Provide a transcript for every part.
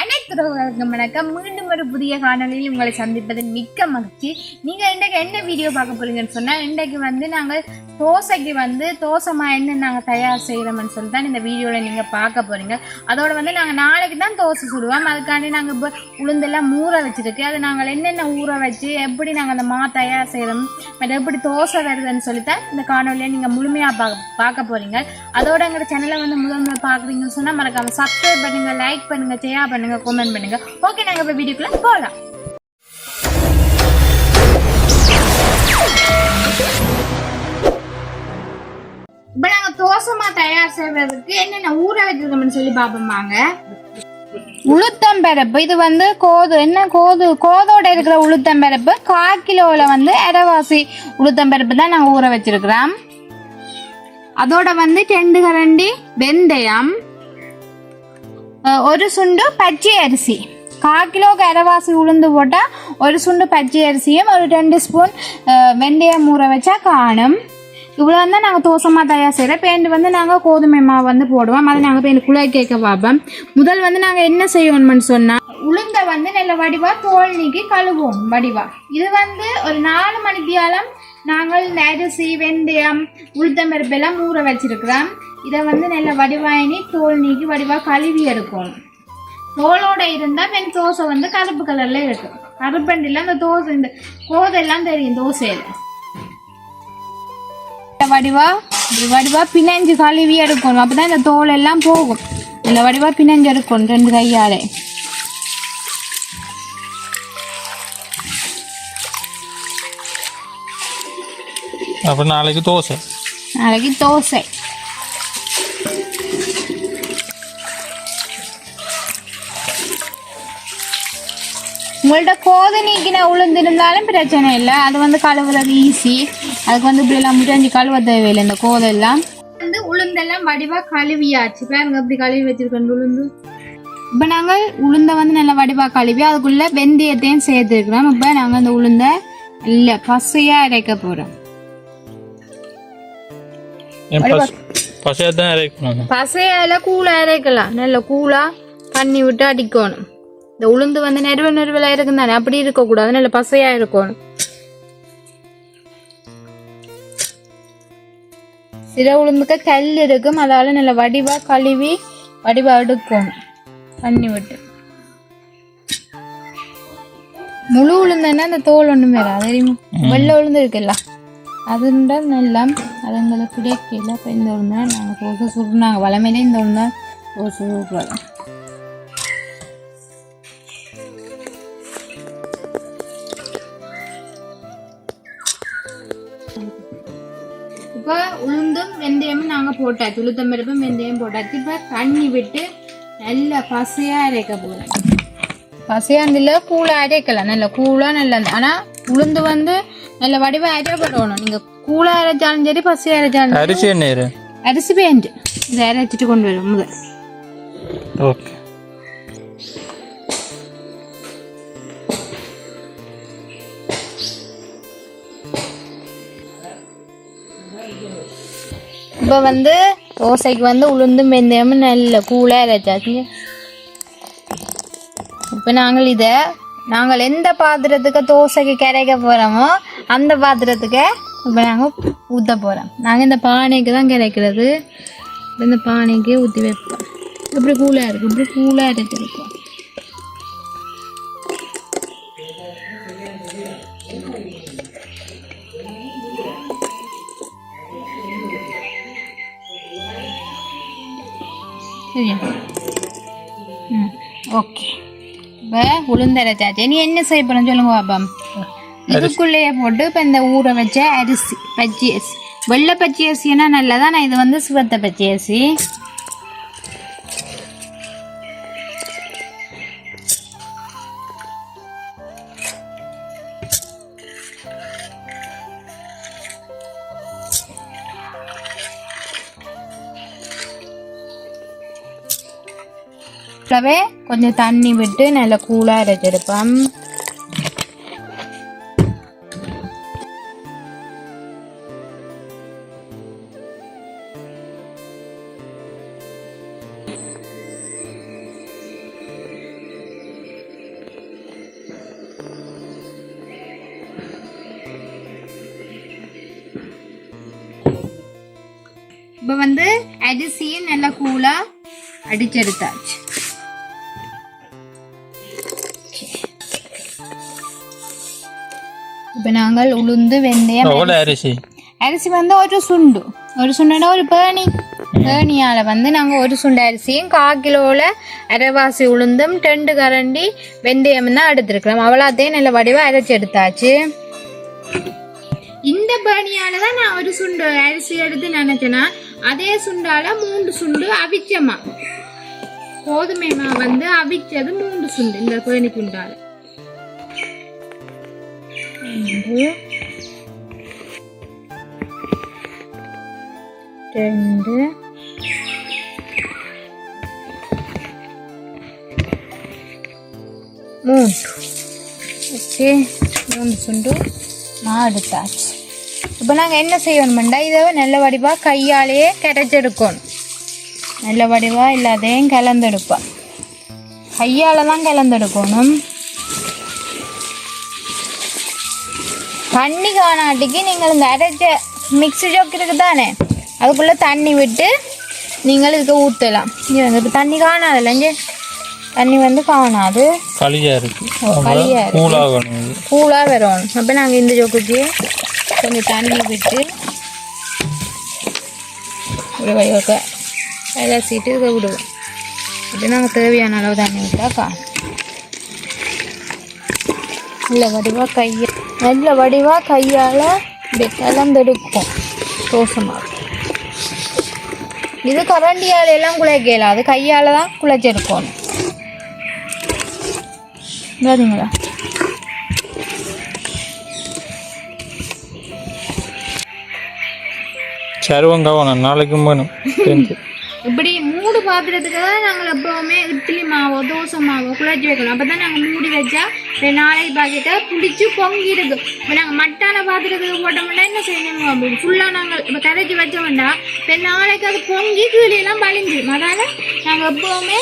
அனைத்து வணக்கம். மீண்டும் ஒரு புதிய காணொலியில் உங்களை சந்திப்பதில் மிக்க மகிழ்ச்சி. நீங்க இன்றைக்கு என்ன வீடியோ பார்க்க போறீங்கன்னு சொன்னா, இன்றைக்கு நாங்கள் தோசைக்கு தோசைமா என்ன நாங்கள் தயார் செய்யறோம்னு சொல்லி தான் இந்த வீடியோவில் நீங்கள் பார்க்க போறீங்க. அதோட நாங்கள் நாளைக்கு தான் தோசை சுடுவோம். அதுக்காண்டி நாங்கள் இப்போ உளுந்தெல்லாம் ஊற வச்சிருக்கு. அது நாங்கள் என்னென்ன ஊற வச்சு எப்படி நாங்கள் அந்த மா தயார் செய்கிறோம், பட் எப்படி தோசை வருதுன்னு சொல்லித்தான் இந்த காணொலியை நீங்கள் முழுமையாக பார்க்க போறீங்க. அதோட எங்களோட சேனலை முதல் பார்க்குறீங்கன்னு சொன்னால் மறக்காம சப்ஸ்கிரைப் பண்ணுங்க, லைக் பண்ணுங்க, ஷேர் பண்ணுங்க, கமெண்ட் பண்ணுங்க. ஓகே, நாங்கள் இப்போ வீடியோக்குள்ள போகலாம். இப்ப நாங்க தோசைமா தயார் செய்வதற்கு என்னென்ன ஊற வச்சிருக்கோம்னு சொல்லி பாப்போமாங்க. உளுத்தம்பருப்பு, இது கோதோட இருக்கிற உளுத்தம்பருப்பு 1/4 கிலோல அரைவாசி உளுத்தம்பருப்பு தான் நாங்க ஊற வச்சிருக்கிறோம். அதோட 2 கரண்டி வெந்தயம், ஒரு சுண்டு பச்சை அரிசி. 1/4 கிலோக்கு அரைவாசி உளுந்து போட்டா ஒரு சுண்டு பச்சை அரிசியும் ஒரு 2 ஸ்பூன் வெந்தயம் ஊற வச்சா காணும். இவ்வளோ தான் நாங்கள் தோசைமா தயார் செய்கிறோம். பேண்ட் நாங்கள் கோதுமை மாவு போடுவோம். அதை நாங்கள் பேண்ட் குழாய் கேட்க பார்ப்போம். முதல் நாங்கள் என்ன செய்யணும்னு சொன்னால், உளுந்தை நல்ல வடிவா தோல் நீக்கி கழுவோம். வடிவா இது ஒரு 4 மணித்தியாலம் நாங்கள் அரிசி, வெந்தயம், உளுத்தம்பருப்பெல்லாம் ஊற வச்சிருக்கிறோம். இதை நல்ல வடிவாயினி தோல் நீக்கி வடிவா கழுவி எடுக்கணும். தோலோட இருந்தால் வெண் தோசை கருப்பு கலர்ல இருக்கும். கருப்பண்டில அந்த தோசை இந்த கோதெல்லாம் தெரியும் தோசையில. வடிவா பிணைஞ்சு கழுவி எடுக்கணும். அப்பதான் இந்த தோல் எல்லாம் போகும். இந்த வடிவா பிணைஞ்சு எடுக்கணும் 2 கையாலே. அப்ப நாளைக்கு தோசை. உங்கள்ட்ட கோது நீக்கின உளுந்திருந்தாலும் பிரச்சனை இல்லை. அது கழுவுறது ஈஸி. அதுக்கு இப்படி எல்லாம் முடிஞ்சு கழுவ தேவையில்லை. இந்த கோதெல்லாம் உளுந்தெல்லாம் வடிவா கழுவியாச்சு. பாருங்க இப்படி கழுவி வச்சிருக்கோம் உளுந்து. இப்ப நாங்கள் உளுந்த நல்லா வடிவா கழுவி அதுக்குள்ள வெந்தயத்தையும் சேர்த்துருக்கிறோம். இப்ப நாங்க அந்த உளுந்த இல்ல பசையா அரைக்க போறோம். பசையால கூழா அரைக்கலாம். நல்ல கூழா தண்ணி விட்டு அடிக்கணும். இந்த உளுந்து நெருவலா இருக்கும் தானே, அப்படி இருக்க கூடாது. நல்ல பசையா இருக்கணும். சில உளுந்துக்கு கல் இருக்கும். அதால நல்ல வடிவா கழுவி வடிவா எடுக்கணும் தண்ணி விட்டு. முழு உளுந்துன்னா அந்த தோல் ஒண்ணும் வேற தெரியுமா. வெள்ளை உளுந்து இருக்குல்ல, அதுண்டா நல்லா அதுங்களை கிடைக்கல. இப்போ இந்த உளுந்தா நாங்கள் தோசை சுடுனாங்க. வளமையிலே இந்த உளுந்தா தோசை சுடுறோம். இப்போ உளுந்தும் வெந்தயமும் நாங்கள் போட்டாச்சு. உளுத்தம்பருப்பும் வெந்தயம் போட்டாச்சு. இப்போ தண்ணி விட்டு நல்லா பசையா அரைக்க போகிறோம். பசையாண்டில் கூழா அரைக்கலாம். நல்ல கூழா நல்ல. ஆனால் உளுந்து நல்ல வடிவா அரைப்படணும். நீங்கள் கூழா அரைச்சாலும் சரி, பசையா அரைச்சாலும் அரிசி பேண்ட் இதை அரைச்சிட்டு கொண்டு வரும் முதல். ஓகே. இப்போ தோசைக்கு உளுந்தும் வெந்தயமும் நல்ல கூழாக அரைச்சாச்சு. இப்போ நாங்கள் எந்த பாத்திரத்துக்கு தோசைக்கு கரைக்க போகிறோமோ அந்த பாத்திரத்துக்கு இப்போ நாங்கள் ஊற்ற போகிறோம். நாங்கள் இந்த பானைக்கு தான் கிடைக்கிறது. இந்த பானைக்கு ஊற்றி வைப்போம். இப்படி கூழாக இருக்கும். இப்படி கூழாக அரைச்சிருக்கோம். சரியா? ஓகே. இப்போ உளுந்தரைச்சாச்சு. நீ என்ன செய்ய போறேன்னு சொல்லுங்க பாப்பா. இதுக்குள்ளேயே போட்டு இப்போ இந்த ஊற வச்ச அரிசி, பச்சை அரிசி, வெள்ளை பச்சை அரிசினா நல்லதான். நான் இது சிவத்த பச்சை அரிசி. கொஞ்சம் தண்ணி விட்டு நல்ல கூழா அரைச்செடுப்போம். இப்போ வந்து அரிசியும் நல்லா கூலா அடிச்செடுத்தாச்சு. இப்போ நாங்கள் உளுந்து வெந்தயம் அரிசி வந்து ஒரு சுண்டுனா ஒரு பேணியால் வந்து நாங்கள் ஒரு சுண்டு அரிசியும் 1/4 கிலோவில் அரைவாசி உளுந்தும் 2 கரண்டி வெந்தயம் தான் எடுத்துருக்கிறோம். அவ்வளோத்தையும் நல்ல வடிவாக அரைச்சி எடுத்தாச்சு. இந்த பேணியால தான் நான் ஒரு சுண்டு அரிசி எடுத்து நினைச்சேன்னா அதே சுண்டால 3 சுண்டு அவிச்சமா கோதுமை மாவு வந்து அவிச்சது 3 சுண்டு இந்த பேணி குண்டால 2 3 ஓகே 3 சுண்டு மாவு எடுத்தாச்சு. இப்போ நாங்கள் என்ன செய்யணுமெண்டா இதை நல்ல வடிவாக கையாலேயே கரைச்செடுக்கணும். நல்ல வடிவாக இல்லாதையும் கலந்தெடுப்போம். கையால் தான் கலந்தெடுக்கணும். தண்ணி காணாட்டிக்கு நீங்கள் இந்த அரைச்ச மிக்ஸி ஜோக்கு இருக்குது தானே அதுக்குள்ளே தண்ணி விட்டு நீங்கள் இதுக்கு ஊற்றலாம். இங்கே வந்து இப்போ தண்ணி காணாதில்ல, இங்கே தண்ணி வந்து காணாது, கூலாக வரணும். அப்போ நாங்கள் இந்த ஜோக்குக்கு கொஞ்சம் தண்ணி விட்டு ஒரு வடிவாக்க அலசிட்டு இதை விடுவோம். அப்படி நாங்கள் தேவையான அளவு தண்ணி விட்டாக்கா நல்ல வடிவாக கையால் இப்படி கலந்தெடுக்கும் தோசை மாவு. இது கரண்டியால் எல்லாம் குழைக்கலாம், அது கையால் தான் குழைச்செடுக்கணும். பாத்தீங்களா நாளைக்கும் வேணும். இப்படி மூடு பாத்திரத்துக்கு தான் நாங்கள் எப்பவுமே இட்லி மாவோ தோசை மாவோ குழச்சி வைக்கணும். அப்போ தான் நாங்கள் மூடி வச்சா நாளைக்கு பாக்கெட்டை பிடிச்சி பொங்கி இருக்கு. இப்போ நாங்கள் மட்டான பாத்திரத்துக்கு போட்டோம்னா என்ன செய்யணும், ஃபுல்லாக நாங்கள் இப்போ கரைச்சி வச்சோம்னா இப்போ நாளைக்கு அது பொங்கி கீழெல்லாம் வலிஞ்சிடும். அதனால் நாங்கள் எப்பவுமே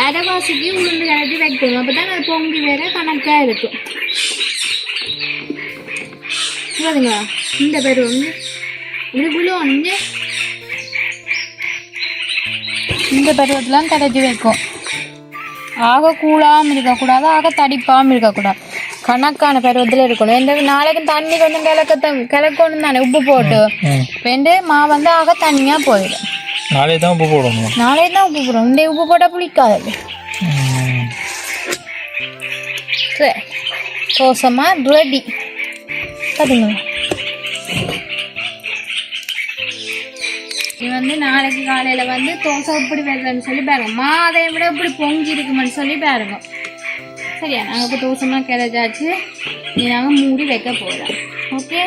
அரைவாசிக்கு உளுந்து கரைச்சி வைக்கணும். அப்போ தான் அது பொங்கி வேற கணக்காக இருக்கும். பாருங்க இந்த பேர் வந்து இப்படி விழுவணுங்க. இந்த பருவத்தெலாம் கரைச்சி வைக்கும். ஆக கூழாமல் இருக்கக்கூடாது, ஆக தடிப்பாமல் இருக்கக்கூடாது. கணக்கான பருவத்தில் இருக்கணும். எந்த நாளைக்கு தண்ணி கொஞ்சம் கிளக்கணும் தானே உப்பு போட்டு வெண்டு மாவு வந்து ஆக தண்ணியாக போயிடும். நாளை தான் உப்பு போடணும். இந்த உப்பு போட்டால் புளிக்காது. சரி தோசைமா ரெடி. பார்த்தீங்களா இது வந்து நாளைக்கு காலையில் வந்து தோசை இப்படி வருதுன்னு சொல்லி பாருங்க. மாதை விட இப்படி பொங்கி இருக்குமென்னு சொல்லி பாருங்க. சரியா, நாங்கள் இப்போ தோசைமா கிடச்சாச்சு. நீ நாங்கள் மூடி வைக்க போகிறோம். ஓகே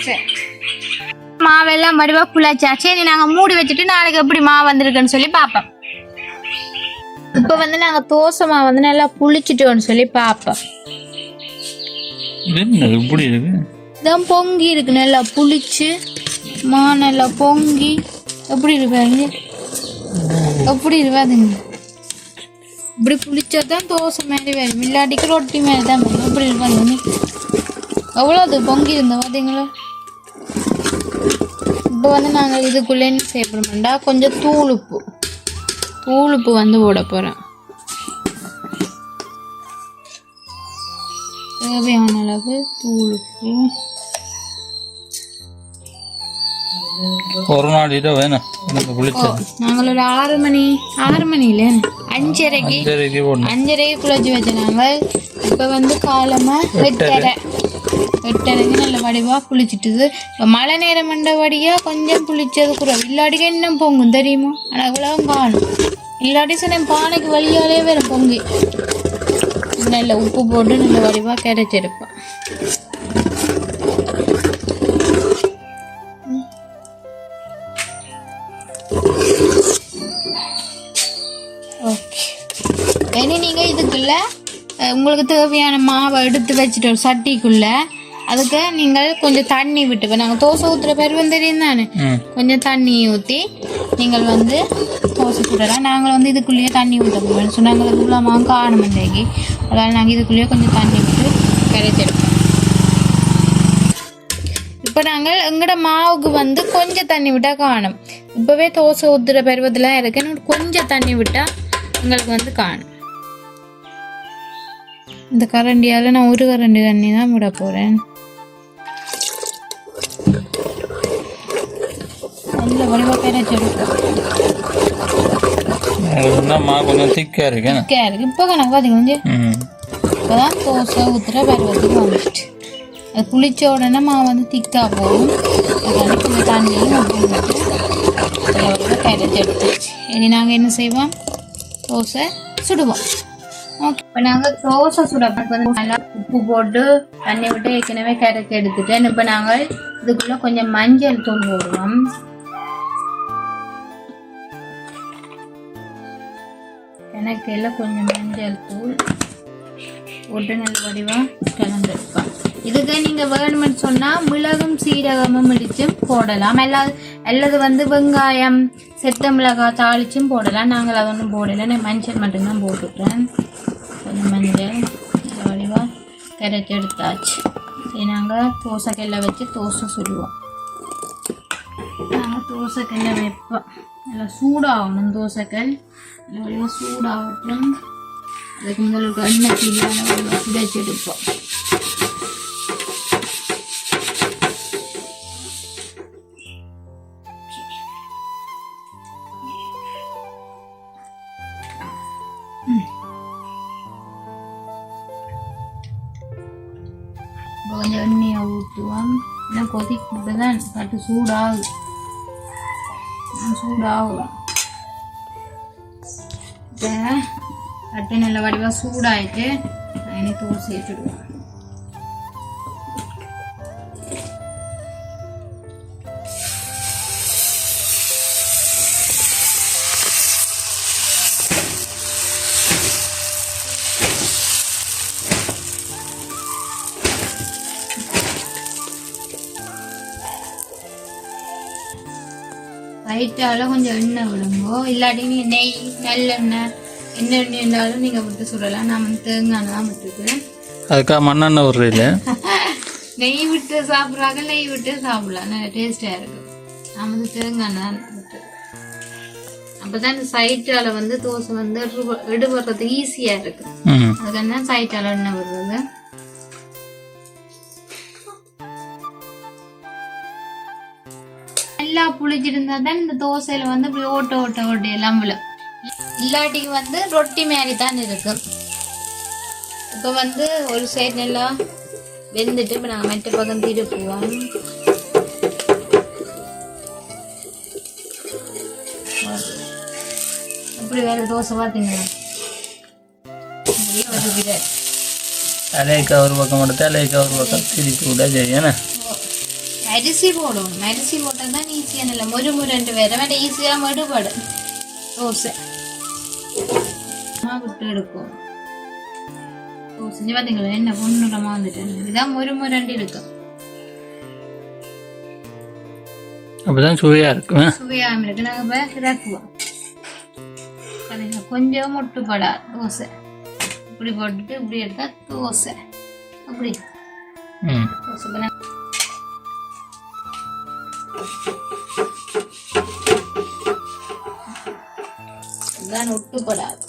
சரி, மாவெல்லாம் வடிவாக குழச்சாச்சு. நீ நாங்கள் மூடி வச்சுட்டு நாளைக்கு எப்படி மாவு வந்திருக்குன்னு சொல்லி பார்ப்போம். இப்போ வந்து நாங்கள் தோசை மாவு வந்து நல்லா புளிச்சிட்டோன்னு சொல்லி பார்ப்போம். இப்படி இருக்கு, இதான் பொங்கி இருக்கு, நல்லா புளிச்சு நல்லா பொங்கி எப்படி இருப்பாங்க, எப்படி இருப்பாதுங்க. இப்படி புளிச்சதான் தோசை மாதிரி வேணும், இல்லாட்டிக்கு ரொட்டி மாதிரி தான் வேணும். எப்படி இருப்பாங்க எவ்வளோ அது பொங்கி இருந்தோம் பார்த்தீங்களா. இப்போ வந்து நாங்கள் இதுக்குள்ளே என்ன செய்யப்படுமாண்டா கொஞ்சம் தூளுப்பு வந்து போட போகிறேன். தேவையான அளவு தூளுப்பு. ஒரு நாள் இதை வேணும். நாங்கள் ஒரு 6 மணியில 5:30 குழச்சி வச்ச நாங்கள் இப்போ வந்து காலமாக 8:30 நல்ல வடிவாக புளிச்சிட்டுது. இப்போ மழை நேரம் மண்டபடியாக கொஞ்சம் புளிச்சது குறை, இல்லாட்டிக்கு இன்னும் பொங்கும் தெரியுமா. ஆனால் இவ்வளவு காணும், இல்லாட்டி சில பானைக்கு வழியாலே வேறு பொங்கி நல்ல உப்பு போட்டு நல்ல வடிவாக கரைச்செடுப்பேன். ஓகே, இனி நீங்கள் இதுக்குள்ளே உங்களுக்கு தேவையான மாவை எடுத்து வச்சுட்டு ஒரு சட்டிக்குள்ளே அதுக்கு நீங்கள் கொஞ்சம் தண்ணி விட்டு, இப்போ நாங்கள் தோசை ஊற்றுற பருவம் தெரியும் தானே, கொஞ்சம் தண்ணி ஊற்றி நீங்கள் வந்து தோசை சுடலாம். நாங்கள் வந்து இதுக்குள்ளேயே தண்ணி ஊற்ற போகிறோம். ஸோ நாங்கள் இவ்வளோ மாவு காணும் இன்றைக்கு, அதனால் நாங்கள் இதுக்குள்ளேயே கொஞ்சம் தண்ணி விட்டு கரைச்செடுப்போம். இப்போ நாங்கள் எங்களோட மாவுக்கு வந்து கொஞ்சம் தண்ணி விட்டால் காணும். இப்போவே தோசை ஊற்றுற பருவத்தில் இருக்கு. இன்னும் கொஞ்சம் தண்ணி விட்டால் எங்களுக்கு வந்து காணும். இந்த கரண்டியால் நான் ஒரு கரண்டி தண்ணி தான் விட போகிறேன். நல்ல வடிவாக கரைச்சி எடுக்கும். கொஞ்சம் திக்காக இருக்கு. இப்போ கணக்கு பார்த்தீங்க இப்போதான் தோசை ஊற்றுற பருவத்துக்கு வந்துட்டு அது புளிச்ச உடனே மாவு வந்து திக்காக போகும். அதனால கொஞ்சம் தண்ணியும் கரைச்சி எடுத்துச்சு. இனி நாங்கள் என்ன செய்வோம்? தோசை சுடுவோம். ஓகே, இப்போ நாங்கள் தோசை சுடப்போ நல்லா உப்பு போட்டு தண்ணி விட்டு ஏற்கனவே கரைச்சி எடுத்துட்டேன். இப்போ நாங்கள் இதுக்குள்ளே கொஞ்சம் மஞ்சள் தூள் போடுவோம். எனக்கு எல்லாம் கொஞ்சம் மஞ்சள் தூள் போட்டு நல்ல வடிவாக கலந்துருப்பேன். இதுக்கு நீங்கள் வேணுமென்னு சொன்னால் மிளகும் சீரகமும் இடிச்சும் போடலாம். அல்லது வந்து வெங்காயம் செத்த மிளகாய் தாளிச்சும் போடலாம். நாங்கள் அதை ஒன்றும் போடலை. நான் மஞ்சள் மட்டும்தான் போட்டுக்கிறேன். கொஞ்சம் மஞ்சள் நல்ல வடிவாக கரைச்சி எடுத்தாச்சு. சரி, நாங்கள் தோசைக்கல்லை வச்சு தோசை சுடுவோம். நாங்கள் தோசைக்கல்லை வைப்போம். நல்லா சூடாகணும். தோசைக்கல் நல்லா சூடாகட்டும். அதுக்கு முதலுக்கு எண்ணெய் தீவிர சுடைச்சி எடுப்போம். கொஞ்சம் எண்ணெயை ஊற்றுவோம். இன்னும் கொதிக்கிட்டு தான் கட்டு சூடாகும். கட்டு நல்ல வடிவாக சூடாயிட்டு இனி தோசை வச்சுடுவோம். லைட்டால கொஞ்சம் எண்ணெய் விடுங்கோ. இல்லாட்டி நீங்கள் நெய் நல்லெண்ணெய் என்ன எண்ணெய் இருந்தாலும் நீங்கள் விட்டு சுடலாம். நான் வந்து தேங்காய் தான் விட்டுக்கிறேன். அதுக்காக மண்ணெண்ணெய் விடுறீங்க? நெய் விட்டு சாப்பிட்றாங்க, நெய் விட்டு சாப்பிடலாம். நல்ல டேஸ்டாக இருக்கும். நான் வந்து தேங்காய் தான் விட்டு. அப்போ தான் இந்த சைட்டால் வந்து தோசை வந்து எடுபடுறது ஈஸியாக இருக்கு. அதுக்காக தான் சைட்டால் எண்ணெய் விடுறது. நல்லா புளிச்சிருந்தா தான் இந்த தோசையில வந்து இப்படி ஓட்ட எல்லாம் விழும். இல்லாட்டிக்கு வந்து ரொட்டி மாதிரி தான் இருக்கும். இப்போ வந்து ஒரு சைடு நல்லா வெந்துட்டு இப்போ நாங்கள் மெட்ட பக்கம் திருப்புவோம். அப்படி வேற தோசை பார்த்தீங்களா? தலைக்கு ஒரு பக்கம் எடுத்து தலைக்கு ஒரு பக்கம் திருப்பி விட செய்யணும். அரிசி போடணும். அரிசி போட்டால் தான் ஈஸியாக இல்லை முறுமுறை வேற வேற ஈஸியாக மறுபடும் தோசை விட்டு எடுக்கும். தோசை பார்த்தீங்களா என்ன பொண்ணுடமா வந்துட்டு இதுதான் முறுமுறை இருக்கும். அப்பதான் சுவையா இருக்கும். சுவையாக இருக்கு. நாங்கள் இப்போ இறக்குவோம். கொஞ்சம் முட்டுப்படா தோசை இப்படி போட்டுட்டு இப்படி எடுத்தா தோசை அப்படி தோசை ஒட்டுப்படாது.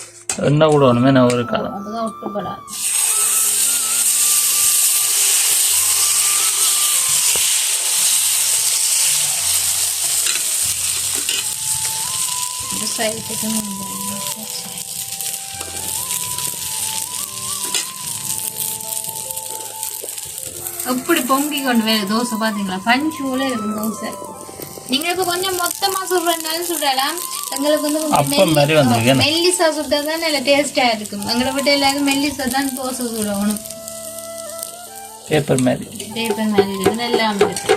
என்ன விடணுமே நான் ஒரு காலம் அதுதான் ஒட்டுப்படாது. எப்படி பொங்கி கொண்டு வேற தோசை பாத்தீங்களா? பஞ்சு போல இருக்கும் தோசை. நீங்க இப்ப கொஞ்சம் மொத்தமா சுடுறதுனாலும் சுடலாம். எங்களுக்கு வந்து மெல்லிசா சுட்டாதான் நல்ல டேஸ்டா இருக்கும். எங்களை விட்டு எல்லாரும் மெல்லிசா தான் தோசை சுடணும். பேப்பர் மாதிரி இருக்கு நல்லா இருக்கு.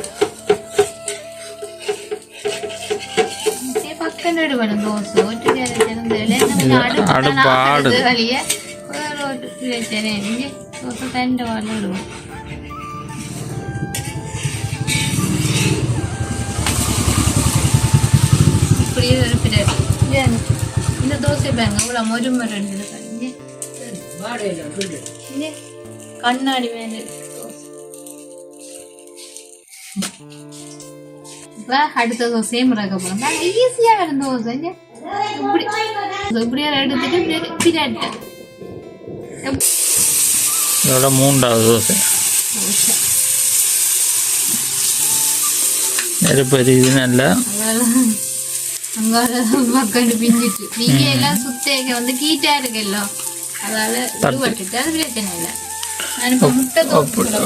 பக்கம் விடுவேன் தோசை ஒட்டு வழிய தோசை தண்டை வாழ விடுவோம். இந்த தோசை பாருங்க இவ்வளோ மொறுமொரு கண்ணாடி மேல தோசை. இப்போ அடுத்த தோசையும் முறக்க போகிறோம். ஈஸியாக வரும் தோசை. இப்படி இப்படியே எடுத்துட்டு இப்படியே பிரட்டை. இதோட 3வது தோசை. நெருப்பு எரியுது நல்லா. அங்கால மக்கள் பிஞ்சிட்டு நீங்க எல்லாம் சுத்தேக்க வந்து கீட்டா இருக்குல்ல, அதால விட்டுட்டு அது பிரச்சனை இல்லை. நான் இப்போ முட்டை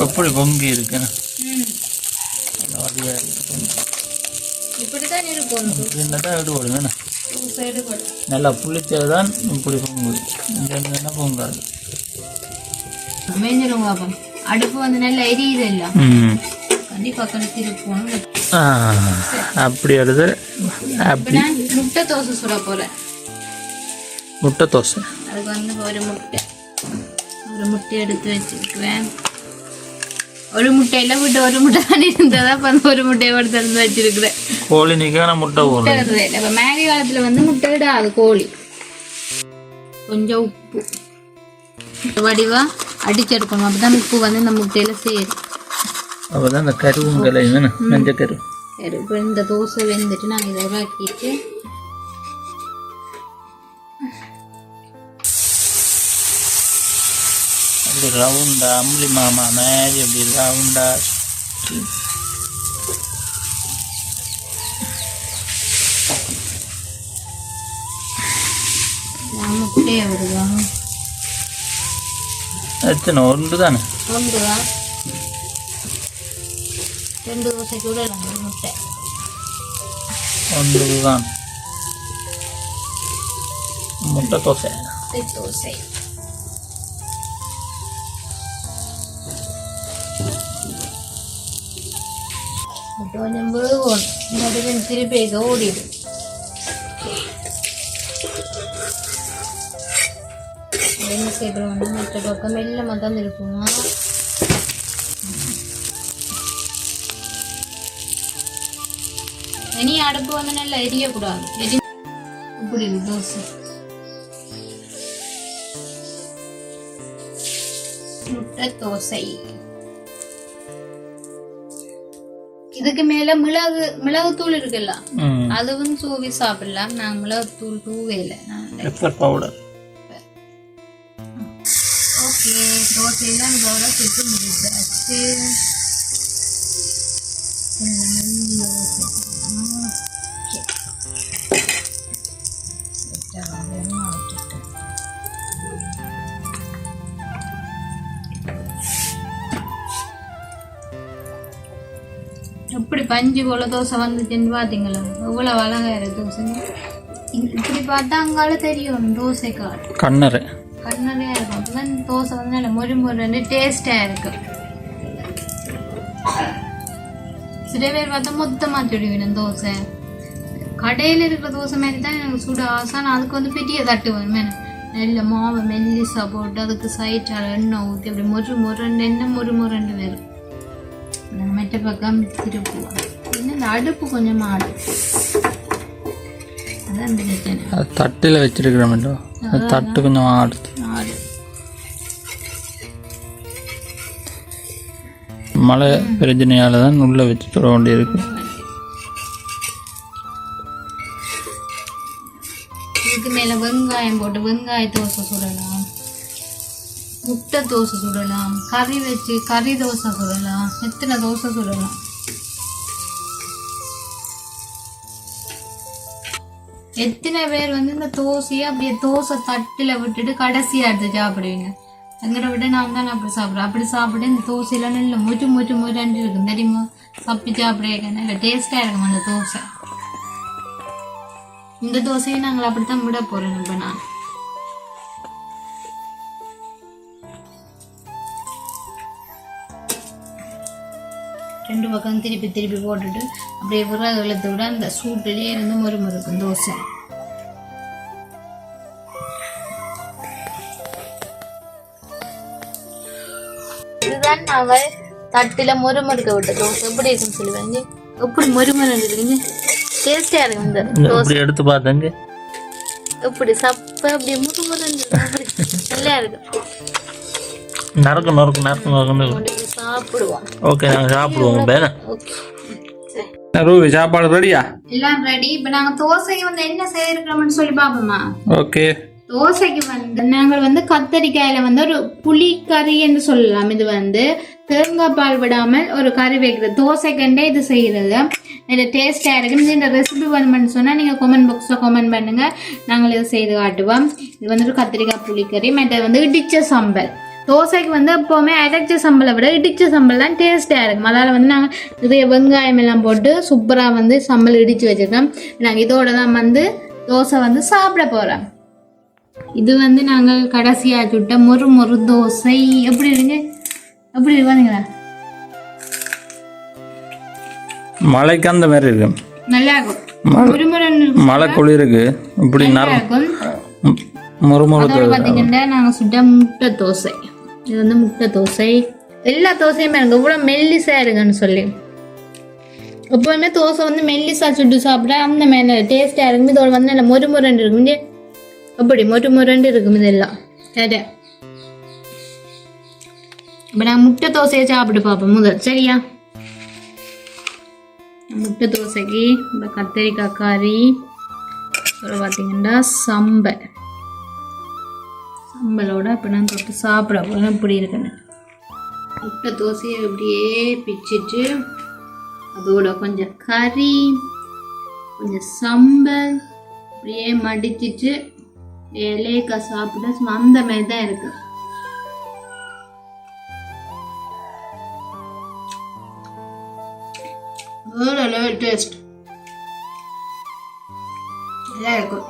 எப்படி பொங்கி இருக்கு. இப்படிதான் இருக்கும். நல்லா புளிச்சதுதான் இப்படி பொங்குது. இங்க பொங்காது. மேஞ்சிரும் பாப்போம். அடுப்பு வந்து நல்லா எரியுது இல்ல, கண்டிப்பா திருப்போம். அப்படி எடுத்து முட்டை தோசை சுட போறேன். முட்டை தோசை அதுக்கு வந்து ஒரு முட்டை எடுத்து வச்சிருக்குவேன். ஒரு முட்டையில விட்டு ஒரு முட்டை தான் இருந்ததா, ஒரு முட்டையை எடுத்து திறந்து வச்சிருக்கிறேன். கோழி நிக்கான முட்டை போடுறது. இப்ப மேரி காலத்துல வந்து முட்டை விடாது கோழி. கொஞ்சம் உப்பு வடிவா அடிச்செடுக்கணும், அப்பதான் உப்பு வந்து இந்த முட்டையில சேரும். அப்பதான் இந்த கருவுங்களை மஞ்சள் கரு. இப்போ இந்த தோசை வெந்துட்டு நாங்கள் இதை இறக்கிட்டு அப்படி ரவுண்டா அம்பளி மாமா மாதிரி அப்படி ரவுண்டா முட்டையை விடுவோம். எத்தனை? ஒன்று தானே? ஒன்று தான். 2 தோசை கூட முட்டை ஒன்று தான். முட்டை தோசை. தோசை முட்டை கொஞ்சம் வேகும். நடுவில் திருப்பி ஓடிடும். என்ன செய்யறோம்னா மற்ற பக்கம் மெல்லமாக தான் இருக்குமா. இனி அடுப்பு வந்து நல்லா எரியக்கூடாது. இப்படி தோசை முட்டை தோசை. இதுக்கு மேல மிளகுத்தூள் இருக்குல்ல, அதுவும் தூவி சாப்பிடலாம். நான் மிளகுத்தூள் தூவேல. பவுடர். ஓகே, தோசையெல்லாம் இதோட செட்டு முடிச்சாச்சு. இப்படி பஞ்சு போல தோசை வந்துச்சுன்னு பாத்தீங்களா? எவ்வளவு அழகா இருக்கு தோசை. இப்படி பார்த்தா அங்கால தெரியும் தோசை கண்ணறையா இருக்கும். அப்பதான் தோசை வந்து நல்ல மொறு மொறு டேஸ்டா இருக்கு. சில பேர் பார்த்தா மொத்தமா சுடுவேன் தோசை. கடையில இருக்கிற தோசை மாதிரி தான் எனக்கு சுட ஆசை. நான் அதுக்கு வந்து பெரிய தட்டு வேணும். நல்ல மாவை மெல்லிசா போட்டு அதுக்கு சைட்டால் எண்ணெய் ஊற்றி அப்படி மொறு எண்ணெய் மொறு வரும். நாங்கள் மெட்ட பக்கம் திருப்புவோம். இன்னும் இந்த அடுப்பு கொஞ்சம் ஆடும். அதான் பிரச்சனை. தட்டில் வச்சிருக்கிறோம். தட்டு கொஞ்சம் ஆடு. மழை பிரச்சனையால தான் உள்ள வச்சு தொட வேண்டியிருக்கு. இதுக்கு மேல வெங்காயம் போட்டு வெங்காய தோசை சுடலாம், முட்டை தோசை சுடலாம், கறி வச்சு கறி தோசை சுடலாம், எத்தனை தோசை சுடலாம். எத்தனை பேர் வந்து இந்த தோசையை அப்படியே தோசை தட்டில் விட்டுட்டு கடைசியாக எடுத்து சாப்பிடுவீங்க. எங்களை விட நான் தான் அப்படி சாப்பிட்றேன். அப்படி சாப்பிட்டு இந்த தோசையெல்லாம் நல்ல முறுண்டு இருக்கும் தெரியுமா? சப்பி சாப்பிட நல்ல டேஸ்டாக இருக்கும் அந்த தோசை. இந்த தோசையை நாங்கள் அப்படித்தான் விட போகிறோம். இப்போ நான் ரெண்டு பக்கம் திருப்பி போட்டுட்டு அப்படியே விறகு இழுத்து விட அந்த சூட்டிலே இருந்து மொறுக்கும் தோசை. இதுதான் நாங்கள் தட்டில மொறுக்க விட்ட தோசை. எப்படி இருக்குன்னு சொல்லுவாங்க. எப்படி மொறுமொரு இருக்குங்க, டேஸ்டா இருக்கு இந்த தோசை. எடுத்து பார்த்தங்க எப்படி சப்ப அப்படியே மொறுமொரு நல்லா இருக்கு. நறுக்கு சாப்பிடுவோம். ஓகே, நாங்கள் சாப்பிடுவோம். ரூபி சாப்பாடு ரெடியா? எல்லாம் ரெடி. இப்ப நாங்க தோசைக்கு வந்து என்ன செய்யறோம்னு சொல்லி பாப்போமா? ஓகே. தோசைக்கு வந்து நாங்கள் வந்து கத்தரிக்காயில வந்து ஒரு புளி கறி என்று சொல்லலாம். இது வந்து தேங்காய் பால் விடாமல் ஒரு கறி வைக்கிறது. தோசைக்கண்டே இது செய்யறது இது டேஸ்டா இருக்கு. இந்த ரெசிபி வேணும்னு சொன்னா நீங்க கமெண்ட் பாக்ஸ்ல கமெண்ட் பண்ணுங்க, நாங்கள் இதை செய்து காட்டுவோம். இது வந்து ஒரு கத்திரிக்காய் புளிக்கறி. மற்றது வந்து இடிச்ச சம்பல். தோசைக்கு வந்து எப்போவுமே அரைச்ச சம்பளை விட இடிச்ச சம்பல் தான் டேஸ்ட்டாக இருக்கும். அதால் வந்து நாங்கள் நிறைய வெங்காயம் எல்லாம் போட்டு சூப்பராக வந்து சம்பல் இடித்து வச்சுருக்கோம். நாங்கள் இதோட தான் வந்து தோசை வந்து சாப்பிட போகிறோம். இது வந்து நாங்கள் கடைசியாக சுட்ட மொறு மொறு தோசை. எப்படி இருங்க? எப்படி இருக்காதுங்களா? மழைக்கு அந்த மாதிரி இருக்கு. நல்லா இருக்கும். மழை குளிருக்கு இப்படி இருக்கும். முறுமுறு பார்த்தீங்கன்னா நாங்கள் சுட்ட முட்டை தோசை. இது வந்து முட்டை தோசை. எல்லா தோசையுமே எனக்கு இவ்வளோ மெல்லிசா இருக்குன்னு சொல்லி எப்போதுமே தோசை வந்து மெல்லிசா சுட்டு சாப்பிட்டா அந்த மேலே டேஸ்டாக இருக்கும். இதோட வந்து நல்லா மொறு முரண்டு இருக்கும். அப்படி மொறு முரண்டு இருக்கும் இதெல்லாம். சரி, இப்போ நான் முட்டை தோசையை சாப்பிட்டு பார்ப்போம் முதல். சரியா? முட்டை தோசைக்கு இப்போ கத்தரிக்காய் கறி, அப்புறம் பார்த்தீங்கன்னா சம்பல். சம்பலோட இப்போ நான் தொட்டு சாப்பிட போகிறேன். இப்படி இருக்குன்னு முட்டை தோசையை இப்படியே பிச்சுட்டு அதோட கொஞ்சம் கறி, கொஞ்சம் சம்பல் இப்படியே மடிச்சிட்டு இலையக்கா சாப்பிட்டா சும்மா அந்த மாதிரி தான் இருக்கு. வேற லெவல் டேஸ்ட். நல்லா இருக்கும்.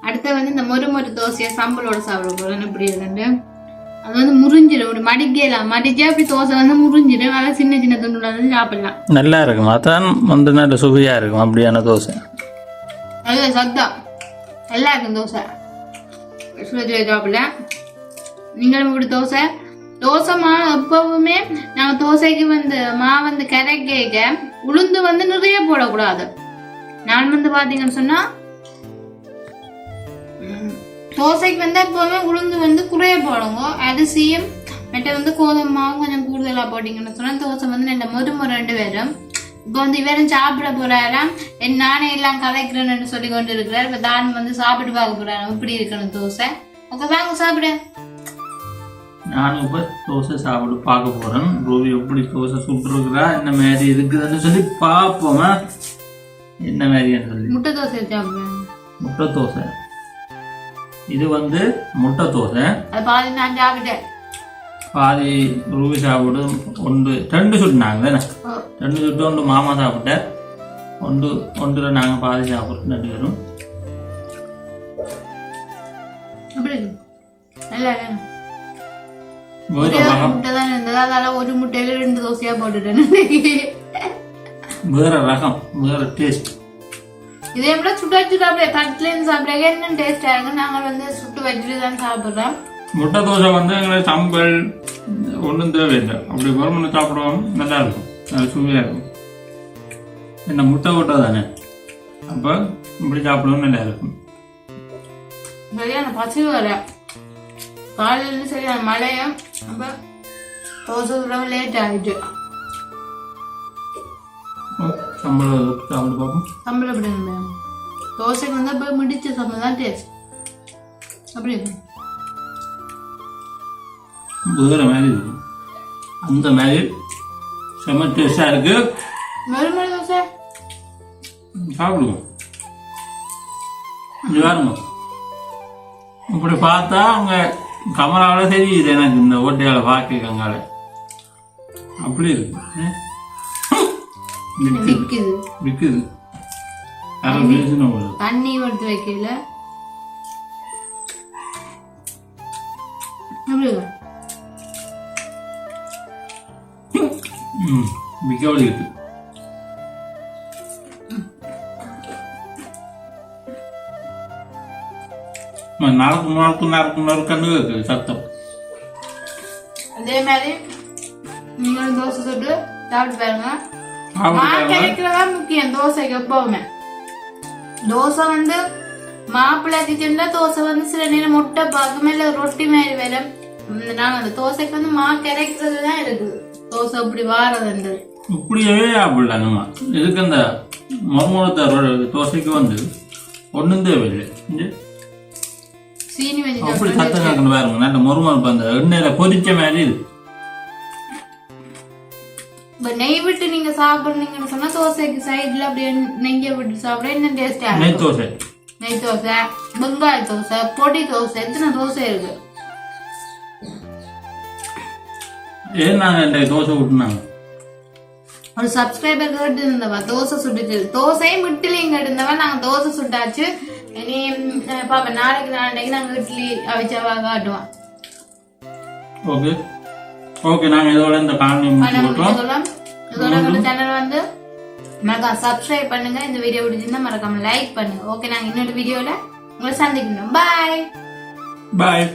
அடுத்த வந்து இந்த மொறு மொறு தோசையை சம்பளோட சாப்பிட போறேன். இப்படி இருக்குண்டு அது வந்து முறிஞ்சிடும். ஒரு மடிக்கலாம், மடிச்சா அப்படி தோசை வந்து முறிஞ்சிடும். நல்லா சின்ன சின்ன துண்டுல வந்து சாப்பிடலாம். நல்லா இருக்கும். அதான் வந்து நல்ல சுவையா இருக்கும் அப்படியான தோசை. நல்ல சத்தம் நல்லா இருக்கும் தோசை. சாப்பிடலாம். நீங்களும் இப்படி தோசை தோசை மாவு எப்பவுமே நாங்கள் தோசைக்கு வந்து மாவு வந்து கரைக்க உளுந்து வந்து நிறைய போடக்கூடாது. நான் வந்து பாத்தீங்கன்னு சொன்னா தோசைக்கு வந்து எப்பவுமே உளுந்து வந்து குறைய போடுங்க. அரிசியும் மற்ற வந்து கோதுமை மாவும் கொஞ்சம் கூடுதலா போட்டீங்கன்னு சொன்னா தோசை வந்து நல்ல மொறு மொறு வரும். இப்போ வந்து இவரும் சாப்பிட போறாராம். நானே எல்லாம் கலைக்கிறேன்னு சொல்லி கொண்டு இருக்கிறார். இப்போ தான் வந்து சாப்பிட்டு பார்க்க போறாரு இப்படி இருக்கணும் தோசை. ஓகே, வாங்க சாப்பிட. நானும் இப்போ தோசை சாப்பிட்டு பார்க்க போறேன். ரூபி எப்படி தோசை சுட்டுருக்குறா, என்ன மாதிரி இருக்குதுன்னு சொல்லி பார்ப்போமா என்ன மாதிரின்னு சொல்லி. முட்டை தோசை சாப்பிடுறேன். முட்டை தோசை. இது வந்து முட்டை தோசை. அது பாதி நான் சாப்பிட்டேன். பாதி ரூபி சாப்பிடு. ஒன்று 2 சுட்டுனாங்க தானே. 2 சுட்டு ஒன்று மாமா சாப்பிட்டேன். ஒன்றுல நாங்கள் பாதி சாப்பிட்டு 2 பேரும். ஒரு முட்டையில 2 தோசையா போட்டுட்டேன். வேற ரகம், வேற டேஸ்ட். இதே விட சுட்டு வச்சுட்டு அப்படியே தட்டுல இருந்து சாப்பிடுறாங்க. என்ன டேஸ்டா இருக்கு. நாங்கள் வந்து சுட்டு வச்சுட்டு தான் சாப்பிடுறோம். முட்டை தோசை வந்து எங்களுக்கு சம்பல் ஒன்றும் தேவையில்லை. அப்படி வருமானு சாப்பிடுவோம். நல்லா இருக்கும், அது சுவையாக இருக்கும். என்ன முட்டை போட்டா தானே, அப்போ இப்படி சாப்பிடுவோம், நல்லா இருக்கும். சரியான பசி வர காலையில் சரியான மழையும். அப்போ தோசை விட லேட் ஆகிட்டு சம்பளம் சாப்பிட்டு பார்ப்போம். சம்பளம் எப்படி இருந்த தோசைக்கு வந்து அப்போ முடிச்ச சம்பளம் தான் டேஸ்ட். அப்படி வேற மாதிரி இருக்கும். அந்த மாதிரி செம்ம டேஸ்டா இருக்கு. மறுமணி தோசை சாப்பிடுவோம். பாருங்க, இப்படி பார்த்தா அங்க கமலாவோட தெரியுது எனக்கு. இந்த ஓட்டையால பாக்கிக்காங்கால அப்படி இருக்கு. விக்குது. தண்ணி எடுத்து வைக்கல. விக்கவழி இருக்கு. நறுக்கு இருக்கு சத்தம். அதே மாதிரி நீங்களும் தோசை சுட்டு சாப்பிட்டு பாருங்க. கிடைக்கிறதா முக்கியம் தோசைக்கு. எப்பவுமே தோசை வந்து மாப்பிள்ளை தோசை வந்து சில நேரம் முட்டை பார்க்குமே இல்லை ரொட்டி மாதிரி வரும். நாங்க அந்த தோசைக்கு வந்து மா கிடைக்கிறது தான் இருக்குது. தோசை இப்படி வாரது இப்படியே சாப்பிடலாம் நம்ம. இதுக்கு அந்த மொரமொளத்தாரோட தோசைக்கு வந்து ஒன்றும் தேவையில்லை. சீனி வச்சு அப்படி சத்தம் கேட்கணும் பாருங்க. நல்ல மொறுமொறுப்பு அந்த எண்ணெயில பொரிச்ச மாதிரி இது. நெய் விட்டு நீங்க சாப்பிடுறீங்கன்னு சொன்னா தோசைக்கு சைட்ல அப்படியே நெய்ய விட்டு சாப்பிட இன்னும் டேஸ்டா நெய் தோசை, நெய் தோசை, வெங்காய தோசை, பொடி தோசை, எத்தனை தோசை இருக்கு. ஏன் நாங்க இந்த தோசை விட்டுனாங்க ஒரு சப்ஸ்கிரைபர் கேட்டு இருந்தவா தோசை சுட்டுச்சு. தோசையும் இட்லியும் கேட்டு இருந்தவா. நாங்க தோசை சுட்டாச்சு. இனி பாப்பா நாளைக்கு நாங்க இட்லி அவிச்சவா காட்டுவோம். Okay okay. நாங்க இதோட இந்த காணொளி முடிச்சுக்கிறோம். இதோட சேனல் வந்து மறக்காம சப்ஸ்கிரைப் பண்ணுங்க. இந்த வீடியோ பிடிச்சிருந்தா மறக்காம லைக் பண்ணுங்க. ஓகே, நாங்க இன்னொரு வீடியோல உங்களை சந்திக்கணும். பாய் பாய்.